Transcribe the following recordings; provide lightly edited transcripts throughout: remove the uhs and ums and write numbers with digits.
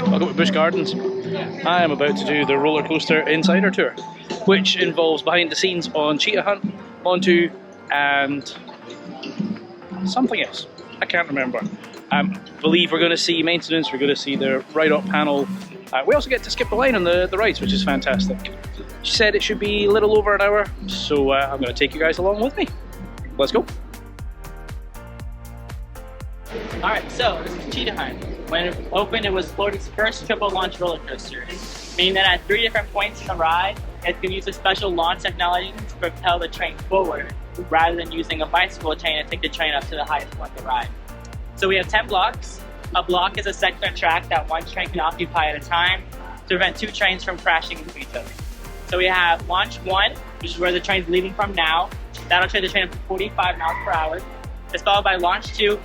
Welcome to Busch Gardens. I am about to do the roller coaster insider tour, which involves behind the scenes on Cheetah Hunt, Montu, and something else. I can't remember. I believe we're going to see maintenance, we're going to see the ride-up panel. We also get to skip the line on the rides, which is fantastic. She said it should be a little over an hour, so I'm going to take you guys along with me. Let's go. Alright, so this is Cheetah Hunt. When it opened, it was Florida's first triple launch roller coaster, meaning that at 3 different points in the ride, it could use a special launch technology to propel the train forward, rather than using a bicycle chain to take the train up to the highest point of the ride. So we have 10 blocks. A block is a section of track that one train can occupy at a time to prevent 2 trains from crashing into each other. So we have launch 1, which is where the train's leaving from now. That'll take the train up to 45 miles per hour. It's followed by launch 2,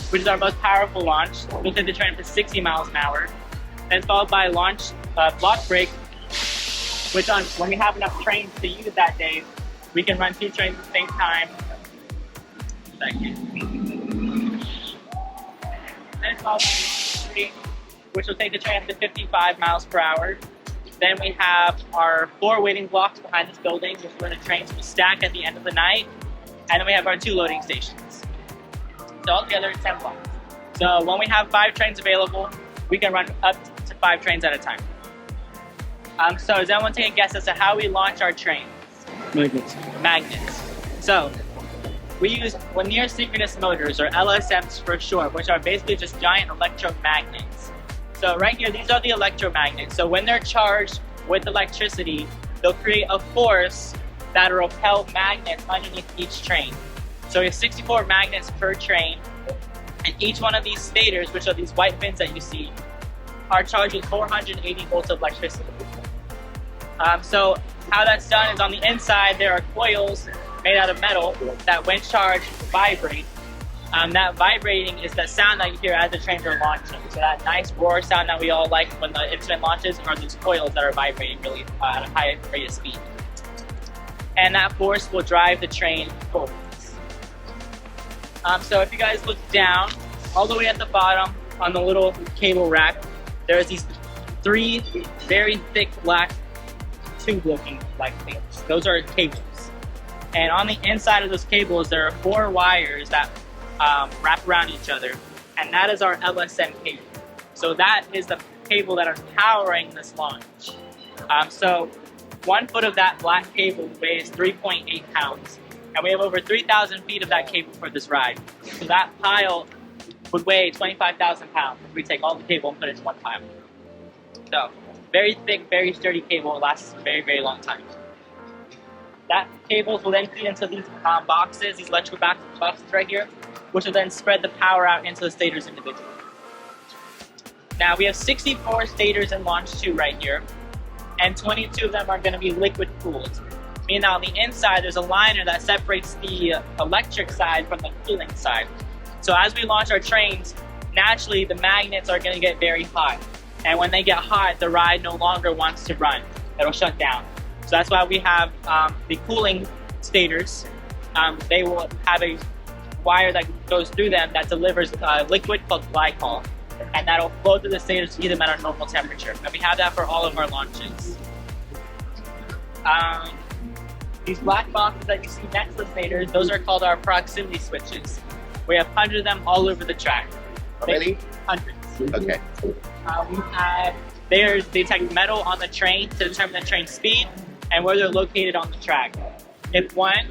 which is our most powerful launch. We'll take the train up to 60 miles an hour. Then followed by launch block break, which when we have enough trains to use that day, we can run 2 trains at the same time. Then followed by launch 3, which will take the train up to 55 miles per hour. Then we have our 4 waiting blocks behind this building, which is where the trains will stack at the end of the night. And then we have our 2 loading stations. So altogether, it's 10 blocks. So when we have 5 trains available, we can run up to 5 trains at a time. So does anyone take a guess as to how we launch our trains? Magnets. So we use linear synchronous motors, or LSMs for short, which are basically just giant electromagnets. So right here, these are the electromagnets. So when they're charged with electricity, they'll create a force that will repel magnets underneath each train. So we have 64 magnets per train, and each one of these stators, which are these white fins that you see, are charged with 480 volts of electricity. So how that's done is on the inside there are coils made out of metal that when charged vibrate. That vibrating is the sound that you hear as the trains are launching. So that nice roar sound that we all like when the instrument launches are these coils that are vibrating really at a high rate of speed. And that force will drive the train forward. So if you guys look down, all the way at the bottom on the little cable rack, there's these 3 very thick black tube-looking like things. Those are cables. And on the inside of those cables, there are 4 wires that wrap around each other, and that is our LSM cable. So that is the cable that is powering this launch. So 1 foot of that black cable weighs 3.8 pounds. And we have over 3,000 feet of that cable for this ride. So that pile would weigh 25,000 pounds if we take all the cable and put it in 1 pile. So, very thick, very sturdy cable. It lasts a very, very long time. That cables will then feed into these boxes, these electrical boxes right here, which will then spread the power out into the stators individually. Now, we have 64 stators in launch 2 right here, and 22 of them are going to be liquid cooled. Meaning on the inside, there's a liner that separates the electric side from the cooling side. So as we launch our trains, naturally the magnets are going to get very hot. And when they get hot, the ride no longer wants to run. It'll shut down. So that's why we have the cooling stators. They will have a wire that goes through them that delivers liquid called glycol. And that'll flow through the stators to keep them at a normal temperature. And we have that for all of our launches. These black boxes that you see next to the stators, those are called our proximity switches. We have hundreds of them all over the track. How many? Hundreds. Okay. They detect metal on the train to determine the train's speed and where they're located on the track. If one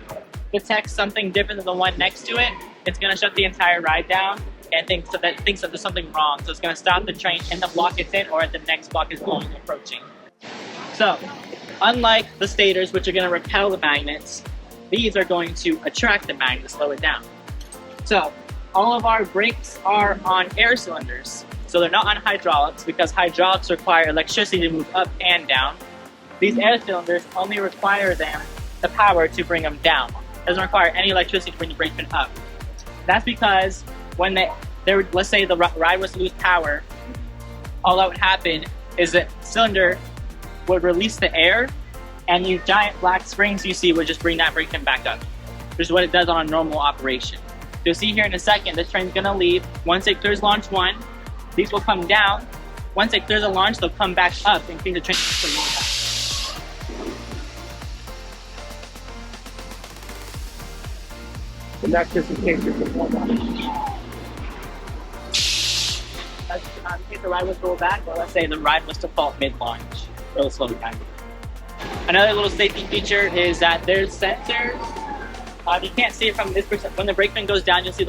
detects something different than the one next to it, it's going to shut the entire ride down and thinks that there's something wrong. So it's going to stop the train in the block it's in or at the next block is approaching. So, unlike the stators, which are going to repel the magnets, these are going to attract the magnet to slow it down. So, all of our brakes are on air cylinders. So they're not on hydraulics because hydraulics require electricity to move up and down. These air cylinders only require the power to bring them down. It doesn't require any electricity to bring the brake pin up. That's because when let's say the ride was to lose power, all that would happen is that cylinder would release the air, and these giant black springs you see would just bring that brake pin back up, which is what it does on a normal operation. You'll see here in a second, this train's gonna leave. Once it clears launch 1, these will come down, Once they clear the launch, they'll come back up and clean the train for you. And that's just in case there's a one on. In case the ride was rolled back, or let's say the ride was to fault mid-launch, it'll slow down. Another little safety feature is that there's sensors. You can't see it from this perspective. When the brake fin goes down, you'll see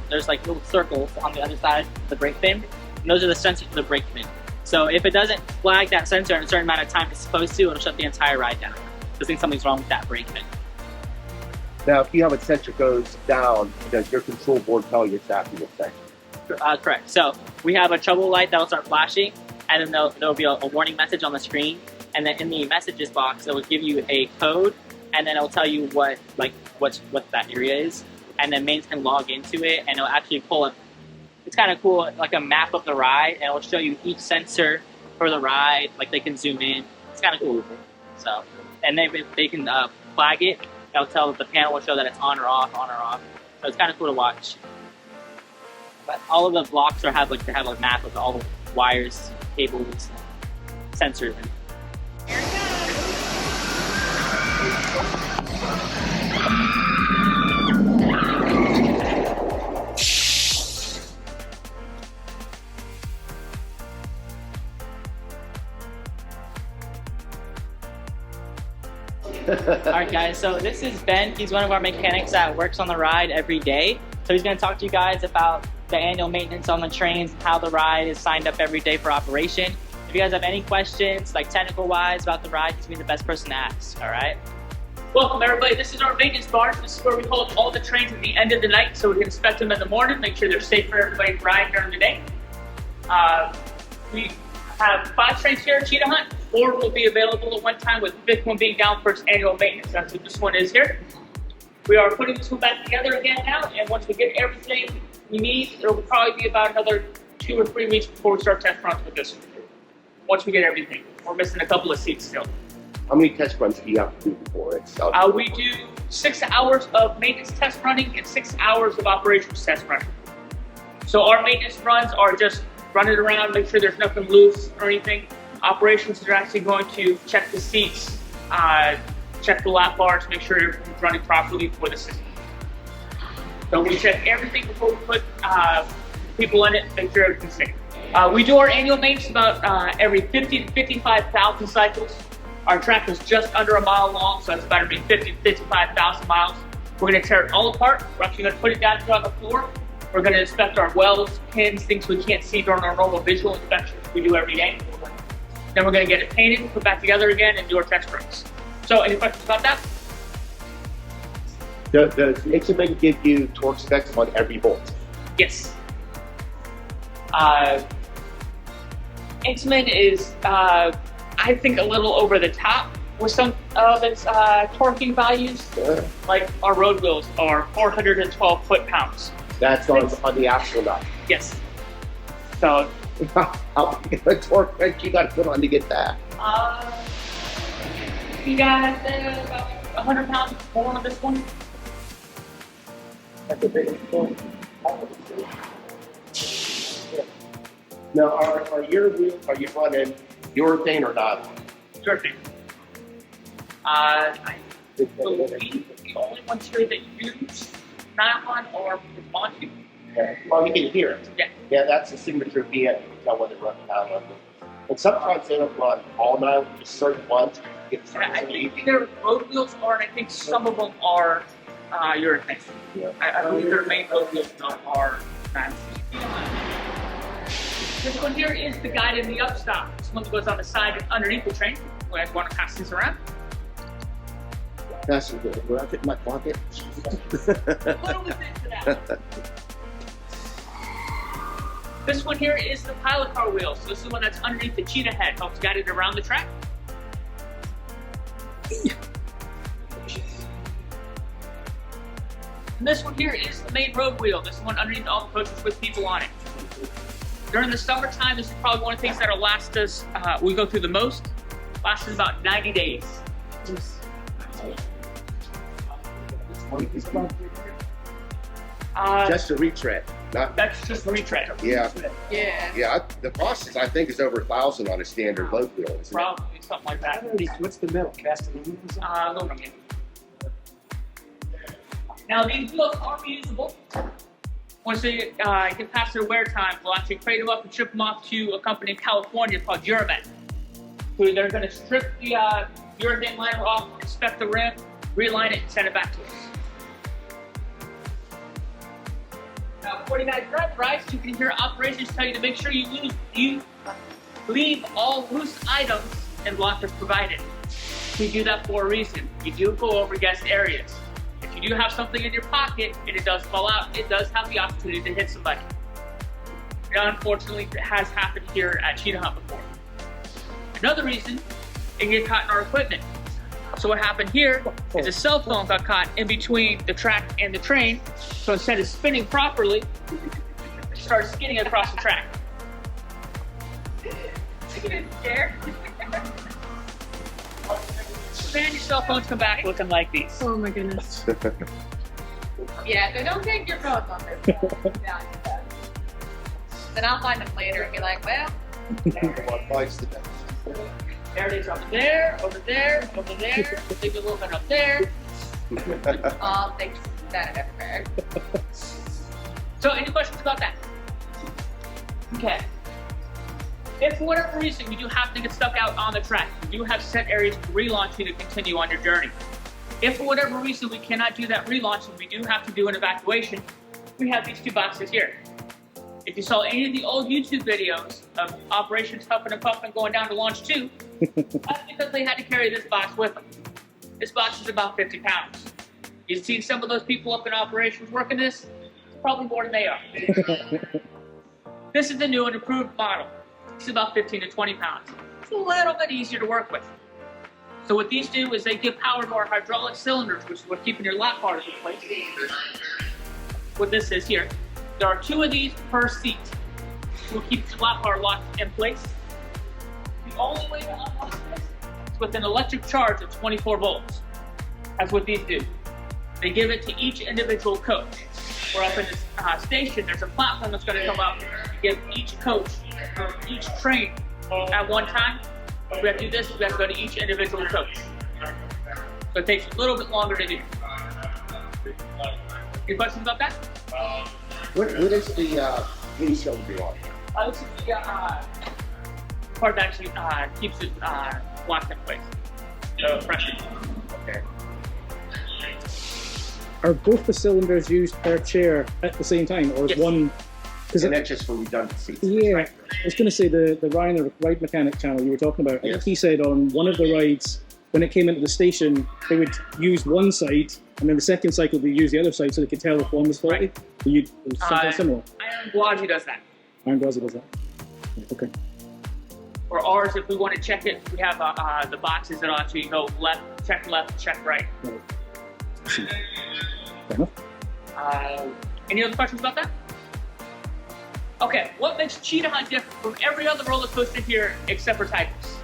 there's like little circles on the other side of the brake fin. And those are the sensors for the brake fin. So if it doesn't flag that sensor in a certain amount of time it's supposed to, it'll shut the entire ride down. Just think something's wrong with that brake fin. Now, if you have a sensor goes down, does your control board tell you exactly what sensor? Correct. So we have a trouble light that will start flashing, and then there'll be a warning message on the screen. And then in the messages box, it will give you a code, and then it'll tell you what that area is. And then mains can log into it, and it'll actually pull up. It's kind of cool, like a map of the ride, and it'll show you each sensor for the ride. Like they can zoom in. It's kind of cool. So, and they can flag it. It'll tell the panel will show that it's on or off, on or off. So it's kind of cool to watch. But all of the blocks have a map of all the wires, cables, sensors. Alright guys, so this is Ben. He's one of our mechanics that works on the ride every day. So he's going to talk to you guys about the annual maintenance on the trains and how the ride is signed up every day for operation. If you guys have any questions, like technical wise about the ride, he's going to be the best person to ask, alright? Welcome everybody, this is our maintenance barn. This is where we hold all the trains at the end of the night so we can inspect them in the morning, make sure they're safe for everybody to ride during the day. We have 5 trains here at Cheetah Hunt. 4 will be available at one time, with the 5th one being down for its annual maintenance. That's what this one is here. We are putting this one back together again now, and once we get everything we need, it will probably be about another 2 or 3 weeks before we start test runs with this one. Once we get everything. We're missing a couple of seats still. How many test runs do you have to do before it's We do 6 hours of maintenance test running and 6 hours of operations test running. So our maintenance runs are just run it around, make sure there's nothing loose or anything. Operations are actually going to check the seats, check the lap bars, make sure everything's running properly for the system. So we check everything before we put people in it, make sure everything's safe. We do our annual maintenance about every 50 to 55,000 cycles. Our track is just under a mile long, so that's about every 50 to 55,000 miles. We're going to tear it all apart. We're actually going to put it down here on the floor. We're going to inspect our welds, pins, things we can't see during our normal visual inspections we do every day. Then we're going to get it painted, put back together again, and do our test runs. So, any questions about that? Does Instrument give you torque specs on every bolt? Yes. Instrument is, I think, a little over the top with some of its torquing values. Yeah. Like our road wheels are 412 foot-pounds. That's on the actual nut. Yes. So, How big a torque wrench you got to put on to get that? you got about 100 pounds more on this one. That's a big torque. Now, are your wheels, are you running urethane or not? Sure thing. I believe the only ones here that use nylon or Montu. Yeah. Well, you can hear it. Yeah. Yeah, that's the signature VN. You can tell when they're running nylon. And sometimes they don't run all nylon, just certain ones. I think their road wheels are, and I think some of them are urethane. Yeah. I believe their main road wheels are nylon. This one here is the guide in the upstop. This one that goes on the side and underneath the train. I want to pass this around. That's good. Will I fit in my pocket? A little bit into that. This one here is the pilot car wheel. So this is the one that's underneath the cheetah head. Helps guide it around the track. And this one here is the main road wheel. This one underneath all the coaches with people on it. During the summertime, this is probably one of the things that'll last us, we go through the most, lasts us about 90 days. Just a retread. That's just retread. Yeah. Yeah. Yeah, the cost I think is over 1,000 on a standard low wheel, isn't it? Probably something like that. What's the metal? Cast aluminum or something? Aluminum. Now these wheels are reusable. Once they get past their wear time, we'll actually crate them up and ship them off to a company in California called Euromet. So they're going to strip the urethane liner off, inspect the rim, realign it, and send it back to us. Now, before you guys drive the rides, you can hear operations tell you to make sure you leave all loose items in lockers provided. We do that for a reason. We do go over guest areas. If you do have something in your pocket and it does fall out, it does have the opportunity to hit somebody. It unfortunately has happened here at Cheetah Hunt before. Another reason, it can get caught in our equipment. So what happened here is a cell phone got caught in between the track and the train. So instead of spinning properly, it started skidding across the track. Man, your cell phones come back looking like these. Oh my goodness. Yeah, so don't take your phones on this. Yeah. Then I'll find them later and be like, well, What bites the dust? There it is up there, over there, over there. Maybe a little bit up there. thanks for that everywhere. So, any questions about that? Okay. If for whatever reason you do happen to get stuck out on the track, you do have set areas to relaunch you to continue on your journey. If for whatever reason we cannot do that relaunch and we do have to do an evacuation, we have these two boxes here. If you saw any of the old YouTube videos of Operations Huffing and Puffing going down to launch 2, that's because they had to carry this box with them. This box is about 50 pounds. You've seen some of those people up in operations working this, probably more than they are. This is the new and improved model. It's about 15 to 20 pounds. It's a little bit easier to work with. So what these do is they give power to our hydraulic cylinders, which is what's keeping your lap bars in place. What this is here. There are 2 of these per seat. Will keep the lap bar locked in place. The only way to unlock this is with an electric charge of 24 volts. That's what these do. They give it to each individual coach. We're up in this station, there's a platform that's going to come up and give each coach or each train at one time. If we have to do this, we have to go to each individual coach. So it takes a little bit longer to do. Any questions about that? What is the windshield be on? This is the part that actually keeps it locked in place. So pressure. Okay. Are both the cylinders used per chair at the same time, or is Yes. one? And that's just for redundancy. Yeah, I was going to say the Ryan, the ride mechanic channel you were talking about. I think he said on one of the rides, when it came into the station, they would use one side, and then the second cycle they use the other side so they could tell if one was faulty. Right. So it was something similar. Iron Guaji does that. Iron Gauzy does that. Okay. Or ours, if we want to check it, we have the boxes that actually go left, check right. Right. Fair enough. Any other questions about that? Okay, what makes Cheetah Hunt different from every other roller coaster here except for Tigers?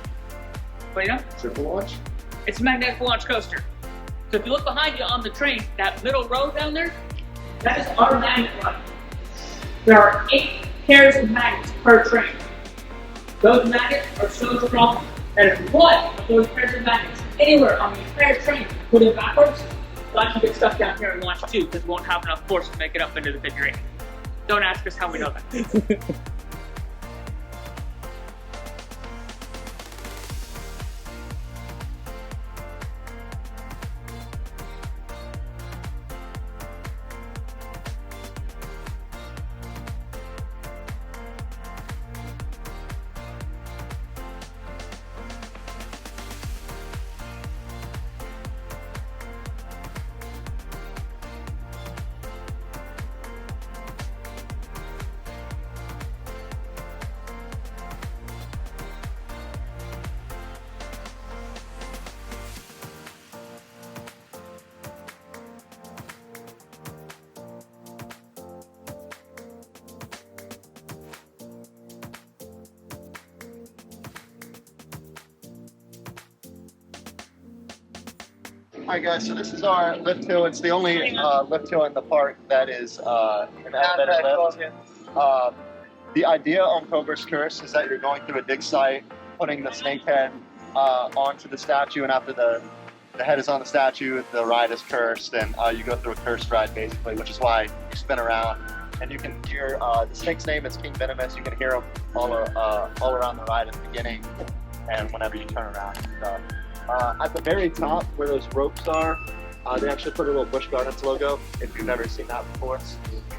Well, you know, Triple launch? it's a magnetic launch coaster. So if you look behind you on the train, that middle row down there, that is our magnet run. There are 8 pairs of magnets per train. Those magnets are so strong that if one of those pairs of magnets anywhere on the entire train put it backwards, we'll actually get stuck down here in launch 2 because we won't have enough force to make it up into the figure 8. Don't ask us how we know that. Alright guys, so this is our lift hill. It's the only lift hill in the park that is an elevator lift. The idea on Cobra's Curse is that you're going through a dig site, putting the snake head onto the statue, and after the head is on the statue, the ride is cursed, and you go through a cursed ride basically, which is why you spin around. And you can hear, the snake's name is King Venomous. You can hear him all around the ride at the beginning and whenever you turn around. So, at the very top where those ropes are, they actually put a little Busch Gardens logo. If you've never seen that before, it's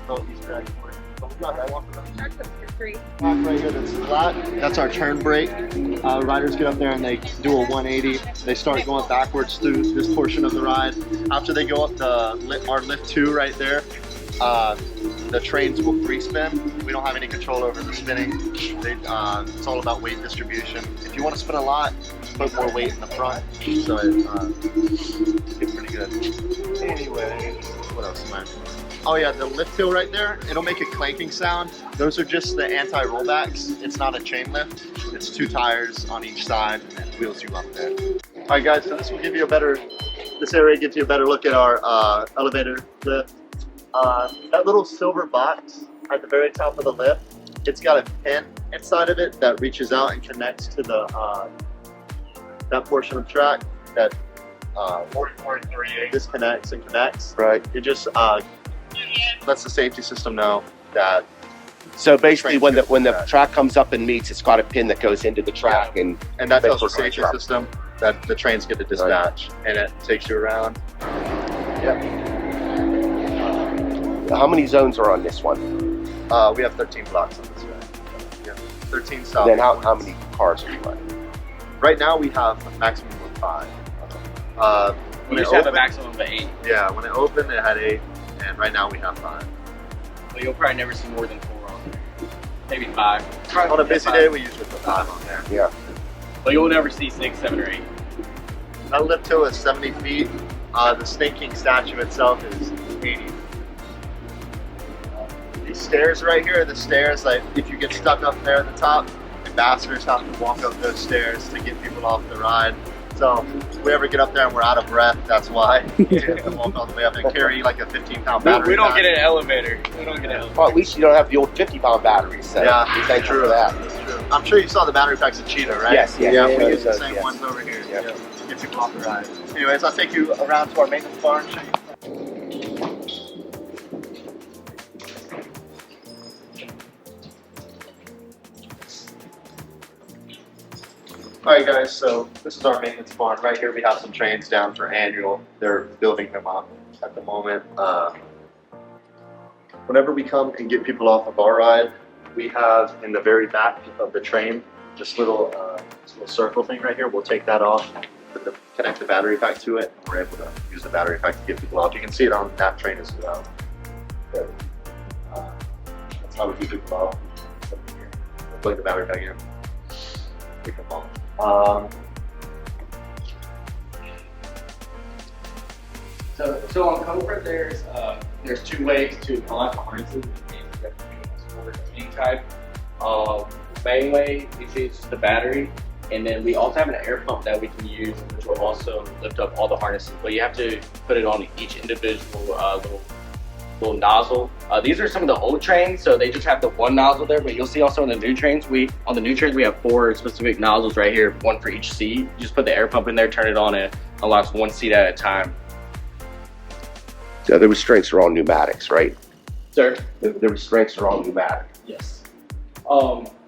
a little Easter egg for it. So we got that one for them. Right here that's flat, that's our turn brake. Riders get up there and they do a 180. They start going backwards through this portion of the ride. After they go up to our lift 2 right there, the trains will free spin. We don't have any control over the spinning. It's all about weight distribution. If you want to spin a lot, put more weight in the front, so it gets pretty good. Anyway, what else am I? Oh yeah, the lift hill right there, it'll make a clanking sound. Those are just the anti-rollbacks. It's not a chain lift. It's 2 tires on each side and wheels you up there. All right guys, so this will give you this area gives you a better look at our elevator lift. That little silver box at the very top of the lift, it's got a pin inside of it that reaches out and connects to the that portion of the track that disconnects and connects. Right. It just lets the safety system know that. So basically, when the track comes up and meets, it's got a pin that goes into the track, and that tells the safety system that the train's get to dispatch, and it takes you around. Yep. How many zones are on this one? We have 13 blocks on this one. Yeah, 13 stops. Then how many cars are you running? Right now we have a maximum of 5. We used to have a maximum of 8. Yeah, when it opened it had 8, and right now we have 5. Well, you'll probably never see more than 4 on there. Maybe 5. On a busy day we usually put 5 on there. Yeah. But you'll never see 6, 7, or 8. That lift hill is 70 feet. The Snake King statue itself is 80. These stairs right here are the stairs, like if you get stuck up there at the top, ambassadors have to walk up those stairs to get people off the ride. So if we ever get up there and we're out of breath, that's why. We have to walk all the way up and carry like a 15-pound battery. We don't get an elevator. We don't get an elevator. Well, at least you don't have the old 50-pound batteries. So yeah, thank you for that. That's true. I'm sure you saw the battery packs at Cheetah, right? Yes, yes. Yeah, we yes, use the yes, same yes. ones over here. Yep. Yeah, to get people off the ride. Anyways, I'll take you around to our maintenance barn and show you. Alright guys, so this is our maintenance barn. Right here we have some trains down for annual. They're building them up at the moment. Whenever we come and get people off of our ride, we have in the very back of the train this little circle thing right here. We'll take that off, connect the battery pack to it, and we're able to use the battery pack to get people off. You can see it on that train as well. That's how we get people off. We'll plug the battery pack in. Pick them off. So on Cobra, there's 2 ways to unlock the harnesses of any type. Main way is just the battery, and then we also have an air pump that we can use, which will also lift up all the harnesses. But you have to put it on each individual little nozzle. These are some of the old trains, so they just have the 1 nozzle there. But you'll see also on the new trains, we have 4 specific nozzles right here, 1 for each seat. You just put the air pump in there, turn it on, and it unlocks 1 seat at a time. So the restraints are all pneumatics, right? Sir? The restraints are all pneumatic. Yes.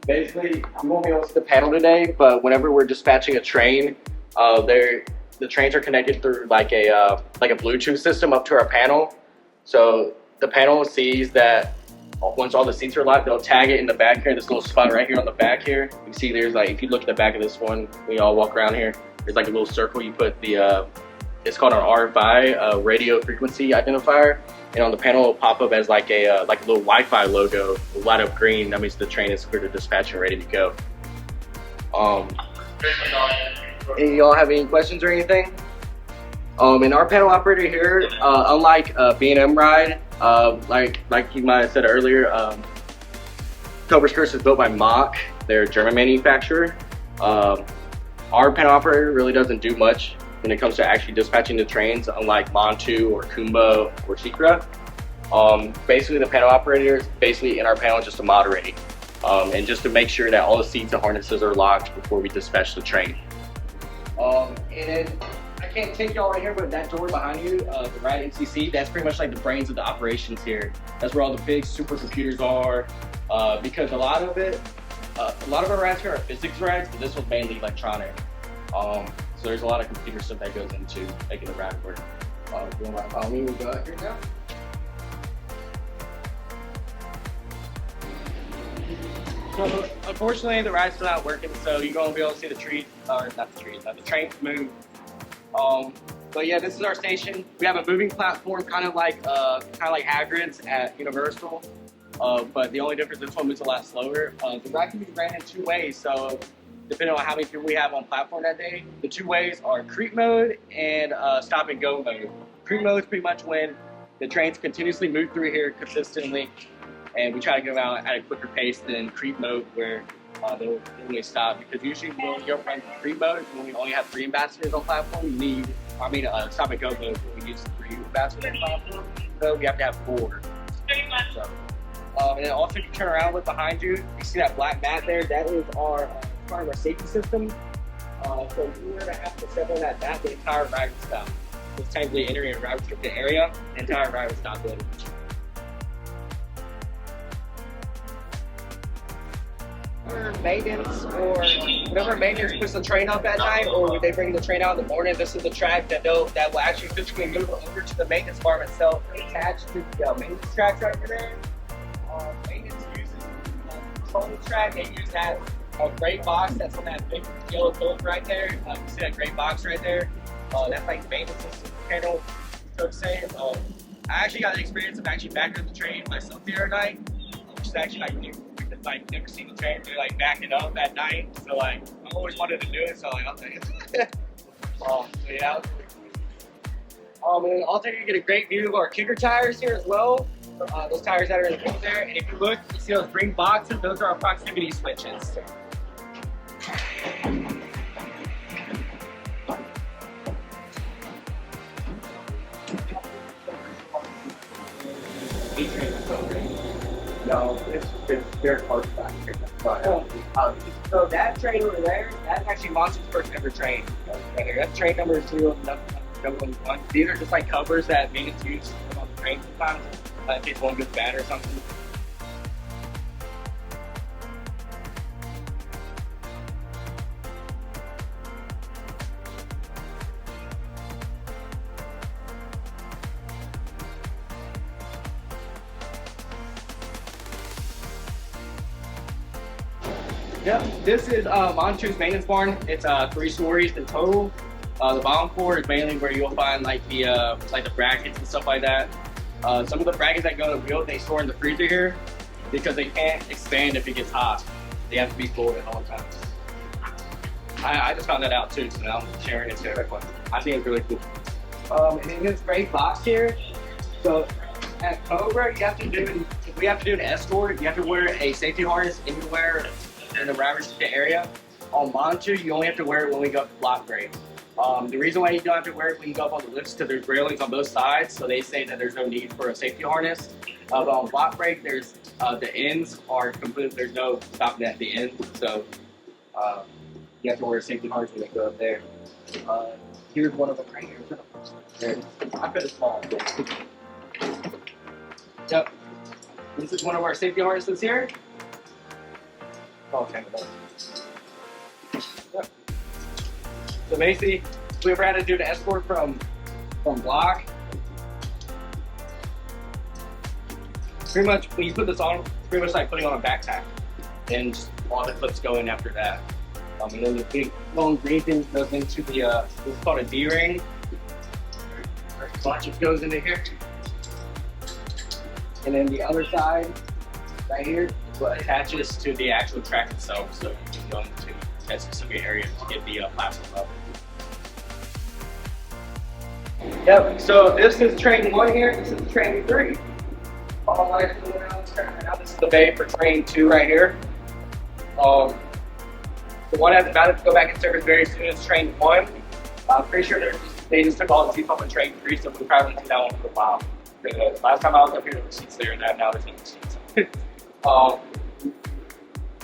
Basically, you won't be able to see the panel today, but whenever we're dispatching a train, the trains are connected through like a Bluetooth system up to our panel. So the panel sees that once all the seats are locked, they'll tag it in the back here, this little spot right here on the back here. You see there's like, if you look at the back of this one, we all walk around here, there's like a little circle. You put the, it's called an RFI, radio frequency identifier. And on the panel, it'll pop up as like a little Wi-Fi logo, light up green. That means the train is clear to dispatch and ready to go. Y'all have any questions or anything? And our panel operator here, unlike B&M Ride, like you might have said earlier, Cobra's Curse is built by Mach. They're a German manufacturer. Our panel operator really doesn't do much when it comes to actually dispatching the trains, unlike Montu or Kumba or Cheetah. Basically, the panel operator is basically in our panel just to moderate and just to make sure that all the seats and harnesses are locked before we dispatch the train. And then I can't take y'all right here, but that door behind you, the ride MCC, that's pretty much like the brains of the operations here. That's where all the big supercomputers are, because a lot of our rides here are physics rides, but this was mainly electronic. So there's a lot of computer stuff that goes into making the ride work. If you want to follow me, we'll go out here now. So unfortunately, the ride's still not working, so you're gonna be able to see the trees, or not the trees, the trains move. But yeah, this is our station. We have a moving platform, kind of like Hagrid's at Universal. But the only difference, this one moves a lot slower. The ride can be ran in 2 ways, so depending on how many people we have on platform that day, the 2 ways are creep mode and stop and go mode. Creep mode is pretty much when the trains continuously move through here consistently, and we try to go out at a quicker pace than creep mode, where they'll only stop. Because usually when we go run creep mode, when we only have 3 ambassadors on platform, we need, stop and go mode, where we use 3 ambassadors on platform, so we have to have 4. So, and then also, if you turn around, look behind you, you see that black mat there? That is our part of our safety system. So if you were to have to step on that mat, the entire ride would stop. It's technically entering a ride restricted area, the entire ride would stop then. Maintenance, or whenever maintenance puts the train up at night, or when they bring the train out in the morning, this is the track that will actually physically move over to the maintenance farm itself, attached to the maintenance tracks right there. Maintenance uses the control track. They use that gray box that's on that big yellow boat right there. You see that gray box right there? That's like the maintenance system panel, so to say. I actually got the experience of actually backing up the train myself the other night, which is actually like new. Like never seen the train really like backing up at night, so like I always wanted to do it, so like I'll take it. So yeah, that was really cool. And also you get a great view of our kicker tires here as well. Those tires that are in the middle there, and if you look, you see those green boxes, those are our proximity switches. No, it's their cars back here. So that train over there, that's actually Montu's first ever train. Right here. That's train number 011. These are just like covers that maintenance use on the train sometimes, in case one goes bad or something. Yep, this is Montu's maintenance barn. It's 3 stories in total. The bottom floor is mainly where you'll find like the brackets and stuff like that. Some of the brackets that go in the wheel, they store in the freezer here because they can't expand if it gets hot. They have to be cold at all times. I just found that out too, so now I'm sharing it to everyone. I think it's really cool. And in this gray box here, so at Cobra, we have to do an escort. You have to wear a safety harness anywhere in the ride restricted area. On Montu, you only have to wear it when we go up the block break. The reason why you don't have to wear it when you go up on the lifts is because there's railings on both sides, so they say that there's no need for a safety harness. But on block break, there's the ends are completely, there's no stopping at the end, so you have to wear a safety harness when you go up there. Here's one of them right here. I put it small. Yep. This is one of our safety harnesses here. Okay. Yep. So basically, if we ever had to do the escort from block, pretty much when you put this on, it's pretty much like putting on a backpack, and just all the clips go in after that. And then the big long green thing goes into the what's called a D-ring. A bunch of goes into here, and then the other side right here what attaches to the actual track itself, so you can go into that specific area to get the platform up. Yep, so this is train 1 here, this is train 3. This is the bay for train 2 right here. The one that's about to go back in service very soon is train 1. I'm pretty sure they just took all the seats off the train free, so we probably won't do that one for a while. Because last time I was up here, there were seats there, and now there's no seats.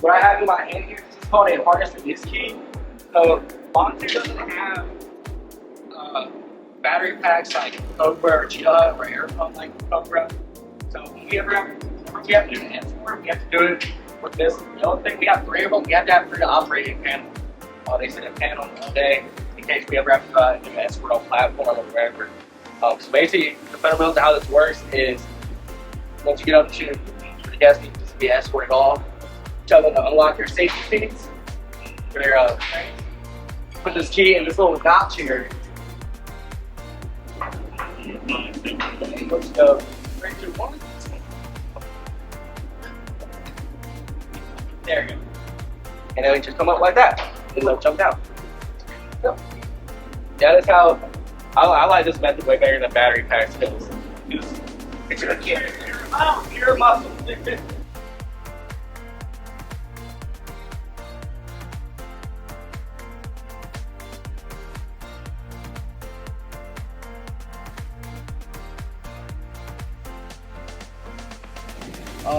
What I have in my hand here, this is called a harness release key. So Montu doesn't have battery packs like Cobra or Cheetah Hunt or air pump like Cobra. So when we have to do an escort, we have to do it with this. The only thing, we have 3 of them. We have to have 3 to operate a panel. They sit in a panel all day in case we ever have to do an escort on platform or wherever. So basically, the fundamentals of how this works is once you get up to the guests, you just be escorted off. Tell them to unlock your safety seats. Put this key in this little notch here. Let's go 3, 2, 1. There you go. And then we just come up like that. And they'll jump down. So, yeah, that's how I like this method way better than battery packs because it's your kid. You're a muscle.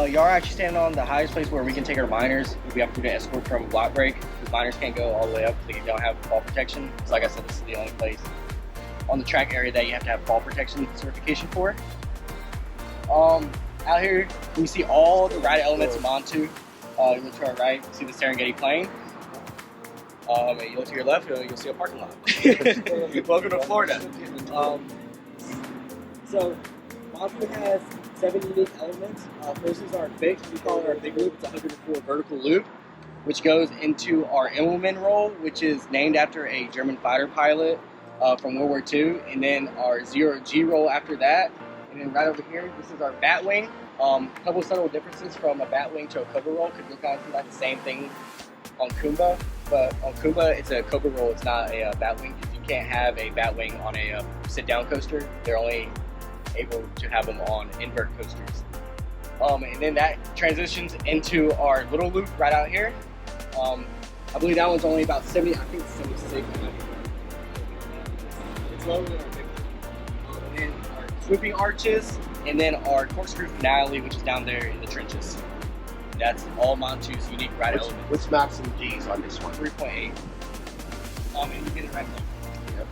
Y'all are actually standing on the highest place where we can take our miners. We have to do an escort from a block break because miners can't go all the way up because they don't have fall protection. So like I said, this is the only place on the track area that you have to have fall protection certification for. Out here, we see all the ride elements of Montu. You look to our right, you see the Serengeti plane. And you look to your left, you'll see a parking lot. Welcome to Florida. So, Montu has 7 unique elements. First is our big, we call it our big loop. It's a 104 vertical loop, which goes into our Immelmann roll, which is named after a German fighter pilot from World War II, and then our 0G roll after that. And then right over here, this is our bat wing. A couple of subtle differences from a bat wing to a Cobra roll, because you'll kind of see like the same thing on Kumba, but on Kumba it's a Cobra roll, it's not a bat wing, because you can't have a bat wing on a sit-down coaster. They're only able to have them on invert coasters. And then that transitions into our little loop right out here. I believe that one's only about 70, I think it's 76. It's lower than our big one. And then our swooping arches, and then our corkscrew finale, which is down there in the trenches. That's all Montu's unique ride elements. What's maximum G's on this one? 3.8. And you get it right there. Yep.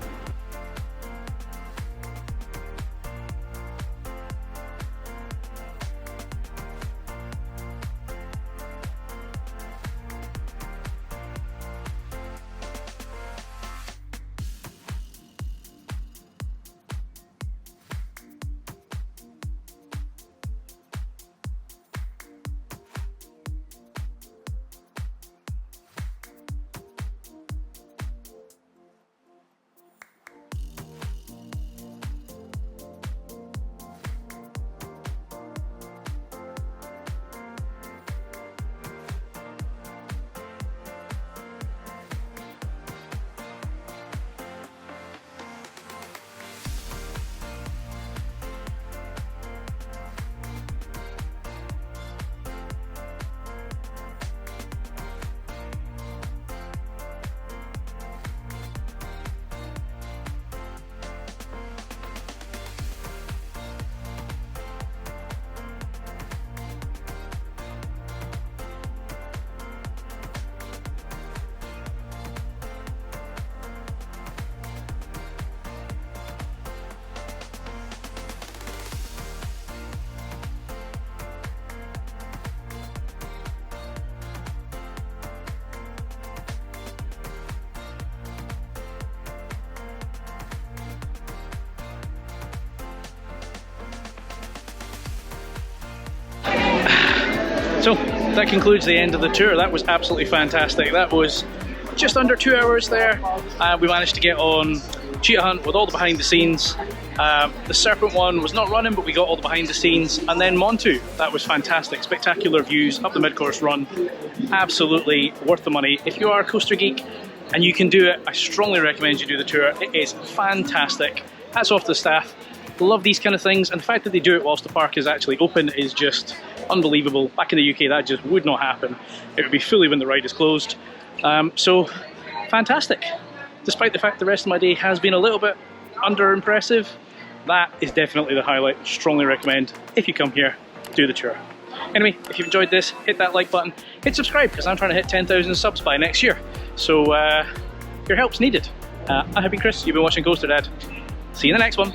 So that concludes the end of the tour. That was absolutely fantastic. That was just under 2 hours there. We managed to get on Cheetah Hunt with all the behind the scenes. The Serpent one was not running, but we got all the behind the scenes. And then Montu, that was fantastic. Spectacular views up the mid-course run. Absolutely worth the money. If you are a coaster geek and you can do it, I strongly recommend you do the tour. It is fantastic. Hats off to the staff. Love these kind of things, and the fact that they do it whilst the park is actually open is just unbelievable. Back in the UK, that just would not happen. It would be fully when the ride is closed. So fantastic. despite the fact the rest of my day has been a little bit under impressive, that is definitely the highlight. Strongly recommend, if you come here, do the tour. Anyway, if you've enjoyed this, hit that like button, hit subscribe, because I'm trying to hit 10,000 subs by next year. So your help's needed. I have been Chris, you've been watching Coaster Dad. See you in the next one.